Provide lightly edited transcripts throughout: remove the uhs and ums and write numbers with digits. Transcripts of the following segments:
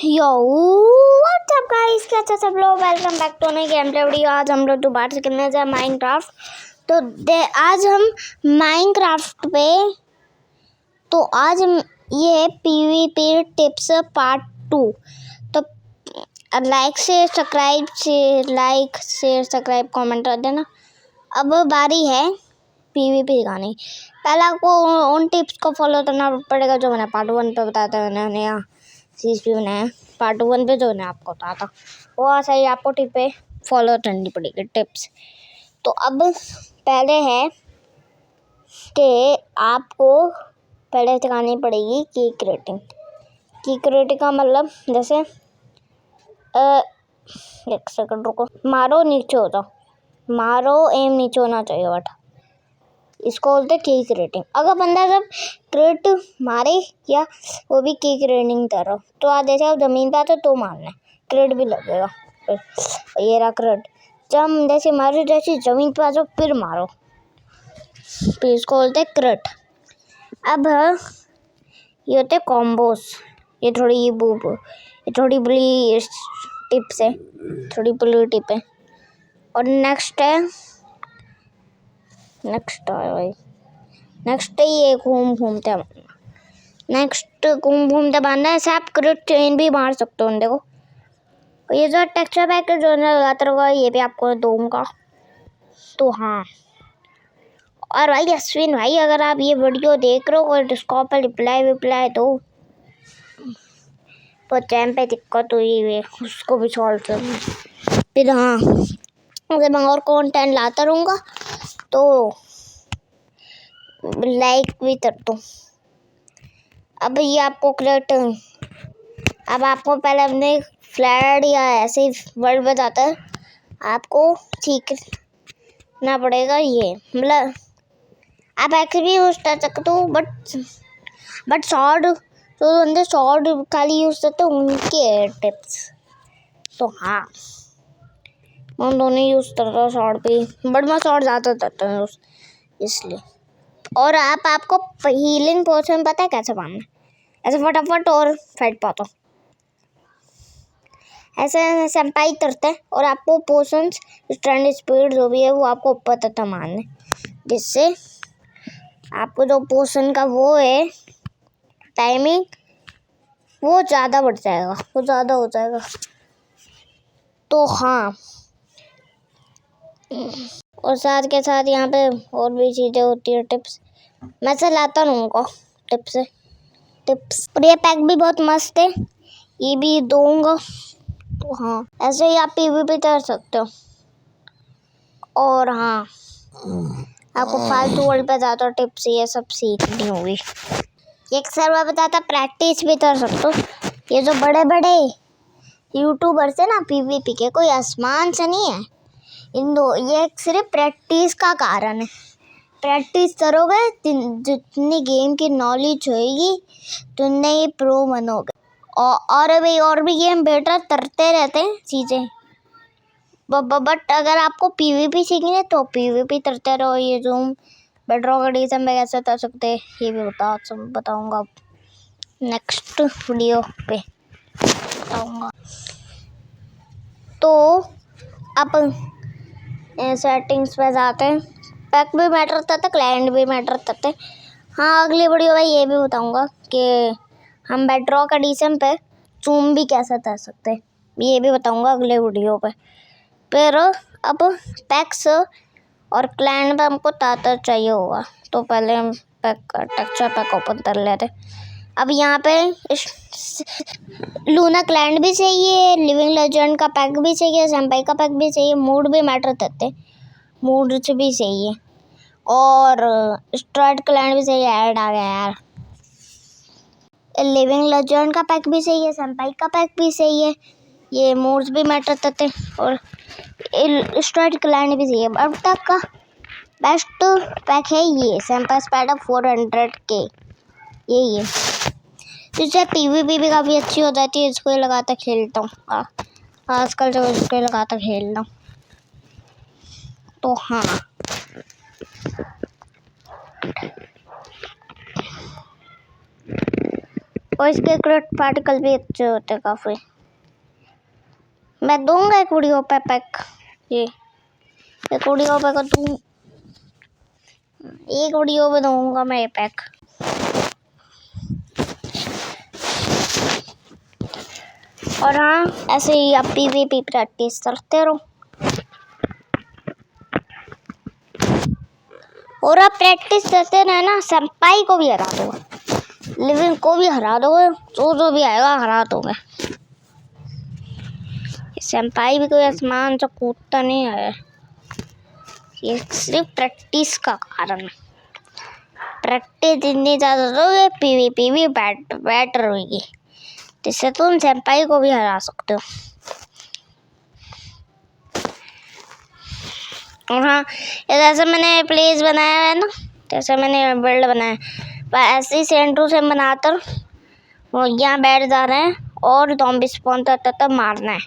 यो WhatsApp guys, कैसे सब लोग। वेलकम बैक टू नई गेम प्ले वीडियो। आज हम लोग दोबारा से खेलने जा माइनक्राफ्ट। तो आज हम माइनक्राफ्ट पे आज हम ये पीवीपी टिप्स पार्ट 2। तो लाइक शेयर सब्सक्राइब कमेंट कर देना। अब बारी है पीवीपी दिखाने। पहले आपको उन टिप्स को फॉलो करना पड़ेगा जो मैंने पार्ट 1 पे बताया था। मैंने यहाँ सीरीज भी बनाया पार्ट 1 पे, जो मैंने आपको बताया था वो सही आपको टिप पे फॉलो करनी पड़ेगी टिप्स। तो अब पहले है कि आपको पहले दिखानी पड़ेगी की क्रिएटिंग का मतलब जैसे एक सेकंड रुको, मारो नीचे हो जाओ, मारो एम नीचे होना चाहिए। बट इसको बोलते की क्रिएटिंग। अगर बंदा जब क्रिएट मारे या वो भी की क्रिएटिंग कर रहा हो तो आज जैसे आप जमीन पे आते तो मारना है, क्रिएट भी लगेगा। ये रहा क्रिएट। जब जैसे मारो जैसे जमीन पे आ जाओ फिर मारो, फिर इसको बोलते क्रिएट। अब ये होते कॉम्बोस। ये थोड़ी बुरी टिप्स है, थोड़ी बुरी टिप है। और नेक्स्ट है ये घूमते बांधना है। आप क्रिएट चेन भी मार सकते हो। देखो ये जो टेक्सचर पैक जो लगाता होगा ये भी आपको दूंगा। तो हाँ, और भाई अश्विन भाई, अगर आप ये वीडियो देख रहे हो और डिस्कॉर्ड पर रिप्लाई दो तो चैन पे दिक्कत हुई है उसको भी सॉल्व करना। फिर हाँ, अगर मैं और कंटेंट लाता रहूँगा तो लाइक भी कर दो। अब ये आपको अब आपको पहले अपने फ्लैट या ऐसे वर्ड बताता है, आपको सीखना पड़ेगा। ये मतलब आप ऐसे भी यूज कर सकते हो, बट शॉर्ट जो बंदे शॉर्ट खाली यूज करते हैं उनके टिप्स। तो हाँ, मैं दोनों यूज करता हूँ शॉर्ट पे, बट मैं शॉर्ट ज़्यादा करता हूँ इसलिए। और आपको हीलिंग पोशन पता है कैसे पाना है? ऐसे फटाफट और फाइट पाता हूँ, ऐसे सैंपाई करते हैं और आपको पोशंस स्टैंड स्पीड जो भी है वो आपको ऊपर तक मारने, जिससे आपको जो पोशन का वो है टाइमिंग वो ज़्यादा बढ़ जाएगा, वो ज़्यादा हो जाएगा। तो हाँ, और साथ के साथ यहाँ पे और भी चीज़ें होती है टिप्स। मैं चलाता रहूँगा टिप्स। और ये पैक भी बहुत मस्त है, ये भी दूंगा। तो हाँ, ऐसे ही आप पीवीपी कर सकते हो। और हाँ, आपको फालतू वर्ल्ड पे ज़्यादा टिप्स ये सब सीखनी होगी। एक सर्वर बताता प्रैक्टिस भी कर सकते हो। ये जो बड़े बड़े यूट्यूबर्स है ना पीवीपी के, कोई आसमान से नहीं है। ये सिर्फ प्रैक्टिस का कारण है। प्रैक्टिस करोगे जितनी गेम की नॉलेज होएगी तुमने ये प्रो बनोगे। और भी गेम बेटर करते रहते हैं चीज़ें। बट अगर आपको पीवीपी सीखनी है तो पीवीपी करते रहो। ये जूम बेडरॉक एडिशन में कैसे कर सकते हैं ये भी बताऊंगा नेक्स्ट वीडियो पे बताऊंगा। तो अब सेटिंग्स पे जाते हैं। पैक भी मैटर करता है, क्लाइंट भी मैटर करते हैं। हाँ, अगली वीडियो में ये भी बताऊंगा कि हम बेडरॉक एडिशन पे जूम भी कैसे कर सकते हैं, ये भी बताऊंगा अगले वीडियो पे। फिर अब पैक्स और क्लाइंट पे हमको ताता चाहिए होगा, तो पहले हम टेक्सचर पैक ओपन कर लेते। अब यहाँ पे लूना क्लाइंट भी चाहिए, लिविंग लेजेंड का पैक भी चाहिए, सैम्पाई का पैक भी चाहिए, मूड भी मैटर करते, मूड भी चाहिए, और स्ट्राइट क्लाइंट भी चाहिए। ऐड आ गया यार। लिविंग लेजेंड का पैक भी चाहिए, सैम्पाई का पैक भी चाहिए, ये मूड्स भी मैटर करते, और स्ट्राइट क्लाइंट भी चाहिए। अब तक का बेस्ट पैक है ये सैम्पाई स्पाइडर 400K। ये इससे पीवीपी भी काफ़ी अच्छी हो जाती है। इसको लगाता खेलता हूँ आजकल, जो इसको लगाता खेल रहा हूँ। तो हाँ, और इसके क्रिट पार्टिकल भी अच्छे होते हैं काफ़ी। मैं दूंगा एक वीडियो पे पैक, ये एक वीडियो पे दूँ, एक वीडियो पे दूंगा मैं ये पैक। और हाँ, ऐसे ही आप PvP प्रैक्टिस करते रहो और आप प्रैक्टिस करते रहना, संपाई को भी हरा दोगे, लिविंग को भी हरा दोगे, जो भी आएगा हरा दोगे। संपाई भी कोई आसमान से कूदता नहीं है, ये सिर्फ प्रैक्टिस का कारण है। प्रैक्टिस जितनी ज़्यादा दोगे PvP भी बेटर होगी, जिससे तुम संपाई को भी हरा सकते हो। और हाँ, जैसे मैंने प्लेस बनाया है ना, जैसे मैंने बिल्ड बनाया, ऐसे ही सेम टू सेम बनाकर वो यहाँ बैठ जा रहे हैं और ज़ॉम्बी स्पॉन तब मारना है।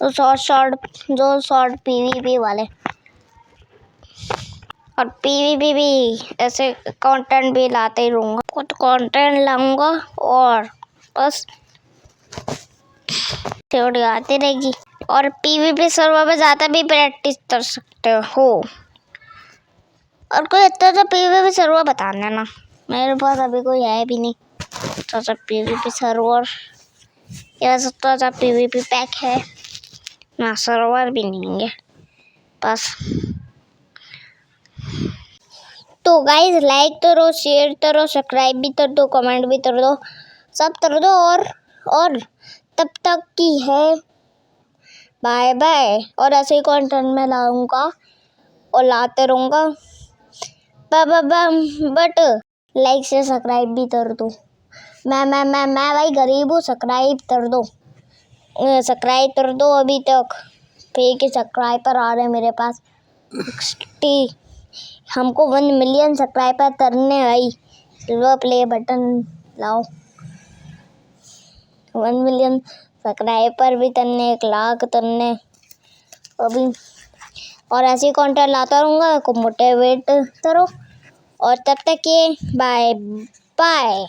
तो शॉर्ट PvP वाले और PvP भी ऐसे कंटेंट भी लाते ही रहूँगा, कुछ कंटेंट लाऊंगा और बस थोड़ी आती रहेगी। और PvP सर्वर पे ज़्यादा भी प्रैक्टिस कर सकते हो। और कोई अच्छा सा PvP सर्वर बता देना, मेरे पास अभी कोई है भी नहीं अच्छा सा PvP सर्वर, या अच्छा सा PvP पैक है ना, सर्वर भी नहीं है बस। तो गाइस लाइक करो, शेयर करो, सब्सक्राइब भी कर दो, कमेंट भी कर दो, सब कर दो। और तब तक की है बाय बाय। और ऐसे ही कंटेंट में लाऊंगा और लाते रहूँगा, बट लाइक से सब्सक्राइब भी कर दो। मैं भाई गरीब हूँ, सब्सक्राइब कर दो। अभी तक फेक सब्सक्राइबर आ रहे हैं मेरे पास 60, हमको 1 मिलियन सब्सक्राइबर करने भाई, सिल्वर प्ले बटन लाओ, 1 मिलियन सब्सक्राइबर भी करने, 1 लाख करने अभी। और ऐसे कंटेंट लाता रहूँगा, को मोटिवेट करो। और तब तक ये बाय बाय।